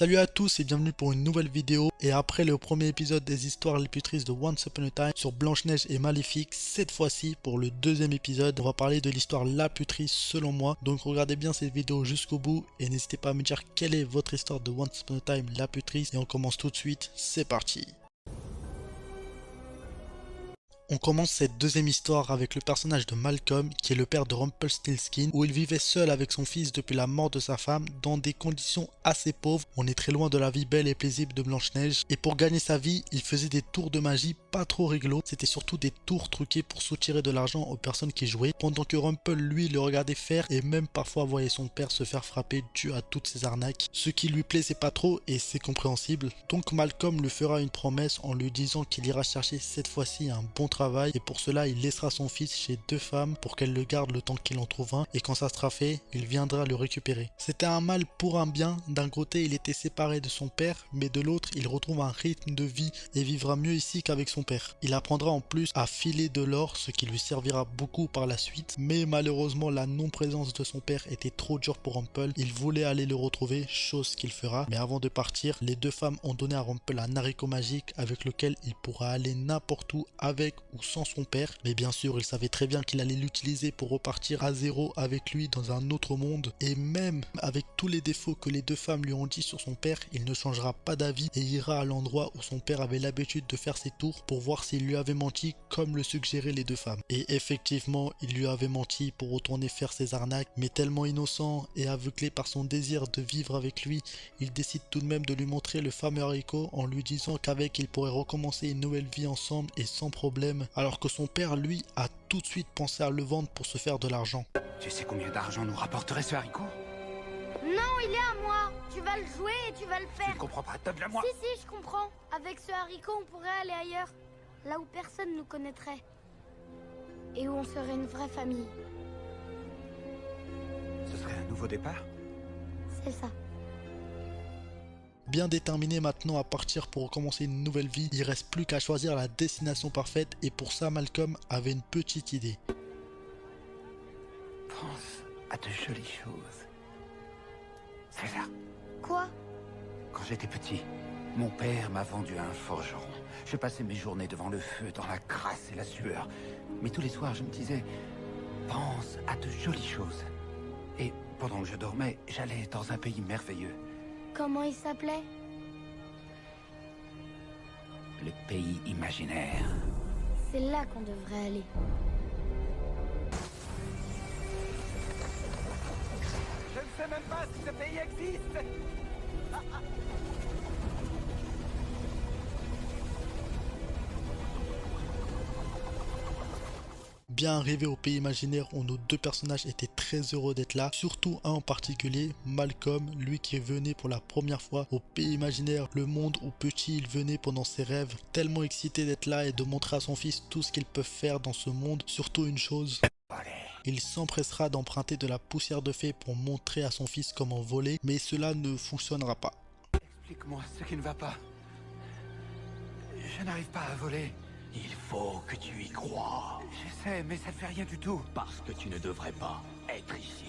Salut à tous et bienvenue pour une nouvelle vidéo. Et après le premier épisode des histoires les plus tristes de Once Upon a Time sur Blanche-Neige et Maléfique, cette fois-ci pour le deuxième épisode, on va parler de l'histoire la plus triste selon moi. Donc regardez bien cette vidéo jusqu'au bout et n'hésitez pas à me dire quelle est votre histoire de Once Upon a Time la plus triste. Et on commence tout de suite, c'est parti. On commence cette deuxième histoire avec le personnage de Malcolm, qui est le père de Rumpelstiltskin, où il vivait seul avec son fils depuis la mort de sa femme, dans des conditions assez pauvres. On est très loin de la vie belle et paisible de Blanche-Neige. Et pour gagner sa vie, il faisait des tours de magie pas trop rigolos. C'était surtout des tours truqués pour soutirer de l'argent aux personnes qui jouaient, pendant que Rumpel, lui, le regardait faire et même parfois voyait son père se faire frapper dû à toutes ces arnaques. Ce qui lui plaisait pas trop et c'est compréhensible. Donc Malcolm lui fera une promesse en lui disant qu'il ira chercher cette fois-ci un bon travail et pour cela il laissera son fils chez deux femmes pour qu'elles le gardent le temps qu'il en trouve un et quand ça sera fait, il viendra le récupérer. C'était un mal pour un bien, d'un côté il était séparé de son père mais de l'autre il retrouve un rythme de vie et vivra mieux ici qu'avec son père. Il apprendra en plus à filer de l'or, ce qui lui servira beaucoup par la suite, mais malheureusement la non-présence de son père était trop dure pour Rumpel. Il voulait aller le retrouver, chose qu'il fera, mais avant de partir, les deux femmes ont donné à Rumpel un haricot magique avec lequel il pourra aller n'importe où avec ou sans son père, mais bien sûr il savait très bien qu'il allait l'utiliser pour repartir à zéro avec lui dans un autre monde, et même avec tous les défauts que les deux femmes lui ont dit sur son père, il ne changera pas d'avis et ira à l'endroit où son père avait l'habitude de faire ses tours pour voir s'il lui avait menti comme le suggéraient les deux femmes. Et effectivement il lui avait menti pour retourner faire ses arnaques, mais tellement innocent et aveuglé par son désir de vivre avec lui, il décide tout de même de lui montrer le fameux haricot en lui disant qu'avec il pourrait recommencer une nouvelle vie ensemble et sans problème, alors que son père lui a tout de suite pensé à le vendre pour se faire de l'argent. Tu sais combien d'argent nous rapporterait ce haricot? Non, il est à moi. Tu vas le jouer et tu vas le Tu faire. ne comprends pas, donne-le moi. Si, je comprends. Avec ce haricot, on pourrait aller ailleurs. Là où personne nous connaîtrait. Et où on serait une vraie famille. Ce serait un nouveau départ? C'est ça. Bien déterminé maintenant à partir pour recommencer une nouvelle vie, il reste plus qu'à choisir la destination parfaite et pour ça Malcolm avait une petite idée. Pense à de jolies choses. C'est ça. Quoi? Quand j'étais petit, mon père m'a vendu à un forgeron. Je passais mes journées devant le feu, dans la crasse et la sueur. Mais tous les soirs, je me disais, pense à de jolies choses. Et pendant que je dormais, j'allais dans un pays merveilleux. Comment il s'appelait? Le pays imaginaire. C'est là qu'on devrait aller. Je ne sais même pas si ce pays existe. Bien arrivé au pays imaginaire où nos deux personnages étaient très heureux d'être là, surtout un en particulier, Malcolm, lui qui venait pour la première fois au pays imaginaire, le monde où petit il venait pendant ses rêves, tellement excité d'être là et de montrer à son fils tout ce qu'ils peuvent faire dans ce monde, surtout une chose. Il s'empressera d'emprunter de la poussière de fée pour montrer à son fils comment voler, mais cela ne fonctionnera pas. Explique-moi ce qui ne va pas. Je n'arrive pas à voler. Il faut que tu y crois, J'essaie, mais ça ne fait rien du tout. parce que tu ne devrais pas être ici.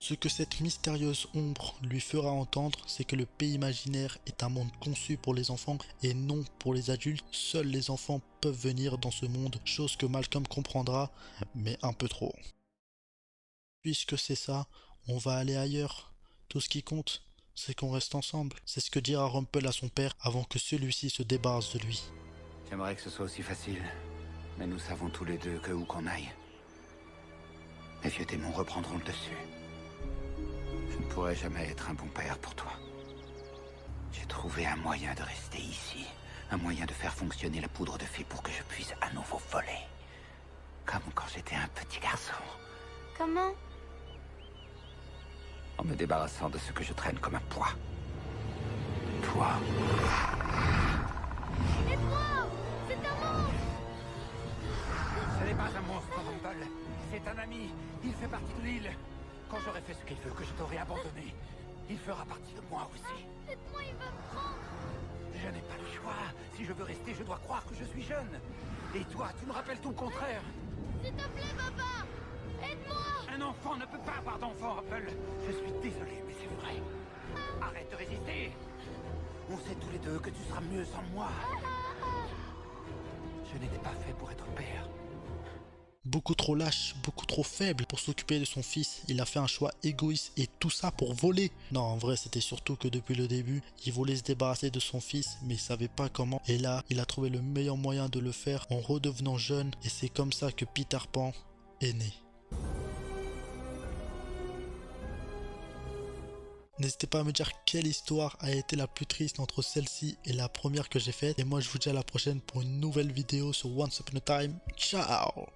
Ce que cette mystérieuse ombre lui fera entendre, c'est que le pays imaginaire est un monde conçu pour les enfants et non pour les adultes. Seuls les enfants peuvent venir dans ce monde, chose que Malcolm comprendra, mais un peu trop. Puisque c'est ça, on va aller ailleurs. Tout ce qui compte, c'est qu'on reste ensemble. C'est ce que dira Rumpel à son père avant que celui-ci se débarrasse de lui. J'aimerais que ce soit aussi facile. Mais nous savons tous les deux que où qu'on aille, les vieux démons reprendront le dessus. Je ne pourrai jamais être un bon père pour toi. J'ai trouvé un moyen de rester ici. Un moyen de faire fonctionner la poudre de fée pour que je puisse à nouveau voler. Comme quand j'étais un petit garçon. Comment? En me débarrassant de ce que je traîne comme un poids. Toi. Aide-moi! C'est un monstre! Ce n'est pas un monstre, Rumble. C'est un ami. Il fait partie de l'île. Quand j'aurai fait ce qu'il veut, que je t'aurai abandonné, il fera partie de moi aussi. Aide-moi, il va me prendre! Je n'ai pas le choix. Si je veux rester, je dois croire que je suis jeune. Et toi, tu me rappelles tout le contraire. S'il te plaît, papa! Aide-moi! Un enfant ne peut pas avoir d'enfant, Apple. Je suis désolé, mais c'est vrai. Arrête de résister. On sait tous les deux que tu seras mieux sans moi. Je n'étais pas fait pour être père. Beaucoup trop lâche, beaucoup trop faible pour s'occuper de son fils. Il a fait un choix égoïste et tout ça pour voler. Non, en vrai, c'était surtout que depuis le début, il voulait se débarrasser de son fils, mais il savait pas comment. Et là, il a trouvé le meilleur moyen de le faire en redevenant jeune. Et c'est comme ça que Peter Pan est né. N'hésitez pas à me dire quelle histoire a été la plus triste entre celle-ci et la première que j'ai faite. Et moi, je vous dis à la prochaine pour une nouvelle vidéo sur Once Upon a Time. Ciao!